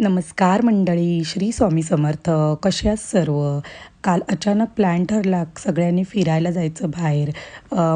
नमस्कार मंडळी, श्री स्वामी समर्थ. कसे आहात सर्व? काल अचानक प्लॅन ठरला सगळ्यांनी फिरायला जायचं बाहेर.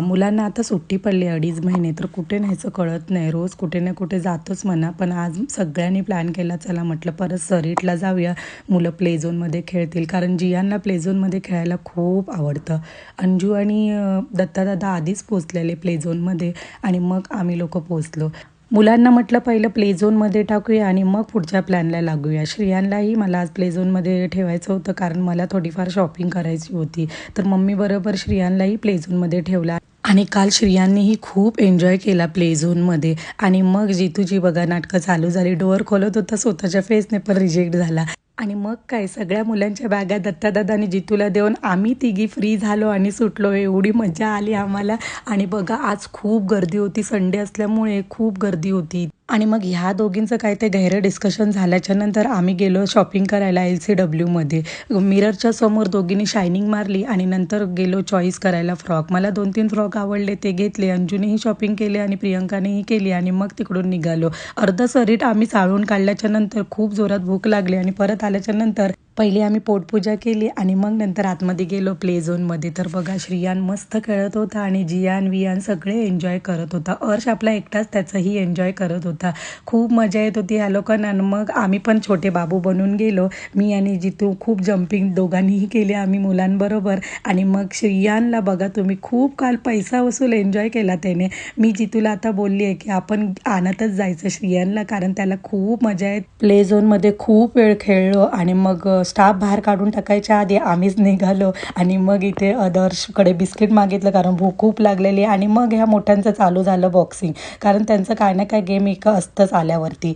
मुलांना आता सुट्टी पडली 2.5 महिने, तर कुठे न्यायचं कळत नाही. रोज कुठे ना कुठे जातोच म्हणा, पण आज सगळ्यांनी प्लॅन केला. चला म्हटलं परत सरीटला जाऊया, मुलं प्ले झोनमध्ये खेळतील, कारण जियांना प्ले झोनमध्ये खेळायला खूप आवडतं. अंजू आणि दत्तादादा आधीच पोचलेले प्ले झोनमध्ये आणि मग आम्ही लोक पोचलो. मुलांना म्हटलं पहिलं प्ले झोनमध्ये टाकूया आणि मग पुढच्या प्लॅनला लागूया. श्रियांलाही मला आज प्ले झोनमध्ये ठेवायचं होतं, कारण मला थोडीफार शॉपिंग करायची होती. तर मम्मीबरोबर श्रियांलाही प्ले झोनमध्ये ठेवला आणि काल श्रियांनीही खूप एन्जॉय केला प्ले झोनमध्ये. आणि मग जितूची बघा नाटकं चालू झाली. डोअर खोलत होता स्वतःच्या फेसने, पण रिजेक्ट झाला. आणि मग काय, सगळ्या मुलांच्या बॅगा दत्तादादा आणि जितूला देऊन आम्ही तिघी फ्री झालो आणि सुटलो. एवढी मजा आली आम्हाला. आणि बघा आज खूप गर्दी होती, संडे असल्यामुळे खूप गर्दी होती. आणि मग ह्या दोघींचं काय ते गहरं डिस्कशन झाल्याच्या नंतर आम्ही गेलो शॉपिंग करायला LCWमध्ये. मिररच्या समोर दोघींनी शायनिंग मारली आणि नंतर गेलो चॉईस करायला फ्रॉक. मला 2-3 फ्रॉक आवडले, ते घेतले. अंजूनेही शॉपिंग केली आणि प्रियंकानेही केली आणि मग तिकडून निघालो. अर्ध सरीट आम्ही चाळून काढल्याच्या नंतर खूप जोरात भूक लागली आणि परत आल्याच्या नंतर पहिली आम्ही पोटपूजा केली आणि मग नंतर आतमध्ये गेलो प्ले झोनमध्ये. तर बघा श्रियान मस्त खेळत होता आणि वियान सगळे एन्जॉय करत होता. अर्श आपला एकटाच त्याचंही एन्जॉय करत होता. खूप मजा येत होती ह्या लोकांना. मग आम्ही पण छोटे बाबू बनून गेलो. मी आणि जितू खूप जम्पिंग दोघांनीही केले आम्ही मुलांबरोबर. आणि मग श्रियानला बघा तुम्ही, खूप काल पैसा वसूल एन्जॉय केला त्याने. मी जितूला आता बोलली आहे की आपण आणतच जायचं श्रियानला, कारण त्याला खूप मजा आहे. प्ले झोनमध्ये खूप वेळ खेळलो आणि मग स्टाफ बाहेर काढून टाकायच्या आधी आम्हीच निघालो. आणि मग इथे आदर्शकडे बिस्किट मागितलं, कारण भूक खूप लागलेली. आणि मग ह्या मोठ्यांचं चालू झालं बॉक्सिंग, कारण त्यांचं काय ना काय गेम एक असतंच आल्यावरती.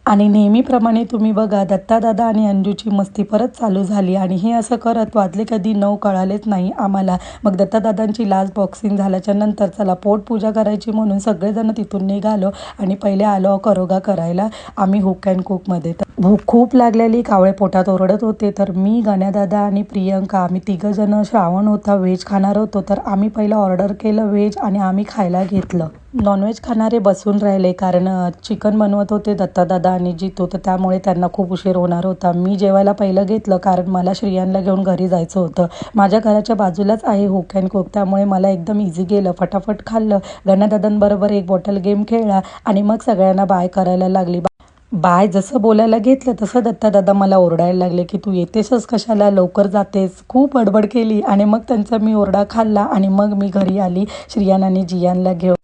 आणि नेहमीप्रमाणे तुम्ही बघा दत्तादादा आणि अंजूची मस्ती परत चालू झाली. आणि हे असं करत वाजले कधी 9 कळालेच नाही आम्हाला. मग दत्तादादांची लास्ट बॉक्सिंग झाल्याच्या नंतर चला पोटपूजा करायची म्हणून सगळेजण तिथून निघालो आणि पहिले आलो करोगा करायला आम्ही हुक अँड कुकमध्ये. तर भूक खूप लागलेली, कावळे पोटात ओरडत होते. तर मी, गण्यादादा आणि प्रियंका आम्ही तिघंजणं, श्रावण होता व्हेज खाणार होतो, तर आम्ही पहिलं ऑर्डर केलं व्हेज आणि आम्ही खायला घेतलं. नॉनव्हेज खाणारे बसून राहिले, कारण चिकन बनवत होते दत्तादादा आणि जितू, तर त्यामुळे त्यांना खूप उशीर होणार होता. मी जेवायला पहिलं घेतलं, कारण मला श्रियांला घेऊन घरी जायचं होतं. माझ्या घराच्या बाजूलाच आहे हुक अँड कुक, त्यामुळे मला एकदम इझी गेलं. फटाफट खाल्लं, गण्यादादांबरोबर 1 बॉटल गेम खेळला आणि मग सगळ्यांना बाय करायला लागली. बाय जसं बोलायला घेतलं तसं दत्तादादा मला ओरडायला लागले की तू येतेसच कशाला, लवकर जातेस. खूप बडबड केली आणि मग त्यांचा मी ओरडा खाल्ला आणि मग मी घरी आली श्रियान आणि जियानला घेऊन.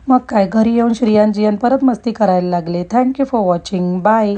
मग काय, घरी येऊन श्रियान जियान परत मस्ती करायला लागले. Thank you for watching. बाय.